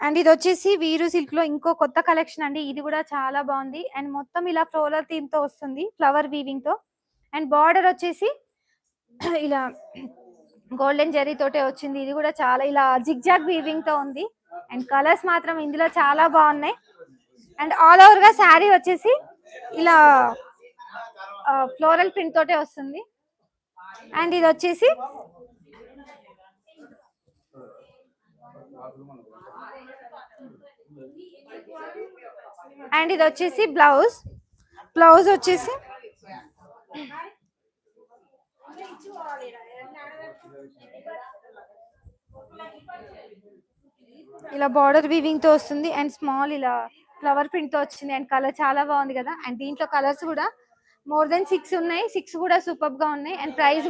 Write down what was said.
And ఇది వచ్చేసి వీరు సిల్క్ లో ఇంకో కొత్త కలెక్షన్ అండి. ఇది కూడా చాలా బాగుంది. అండ్ మొత్తం ఇలా ఫ్లోరల్ థీమ్ తో వస్తుంది, ఫ్లవర్ వీవింగ్ తో. అండ్ బార్డర్ వచ్చేసి ఇలా గోల్డెన్ జెరీ తోటే వచ్చింది. ఇది కూడా చాలా ఇలా జిగ్జాగ్ వీవింగ్ తో ఉంది. అండ్ కలర్స్ మాత్రం ఇందులో చాలా బాగున్నాయి. అండ్ ఆల్ ఓవర్ గా శారీ వచ్చేసి ఇలా ఫ్లోరల్ ప్రింట్ తోటే వస్తుంది. అండ్ ఇది వచ్చేసి బ్లౌజ్. బ్లౌజ్ వచ్చేసి ఇలా బార్డర్ వీవింగ్ తో వస్తుంది. అండ్ స్మాల్ ఇలా ఫ్లవర్ ప్రింట్ తో వచ్చింది. అండ్ కలర్ చాలా బాగుంది కదా. అండ్ దీంట్లో కలర్స్ కూడా మోర్ దెన్ 6 ఉన్నాయి. 6 కూడా సూపర్ గా ఉన్నాయి. And price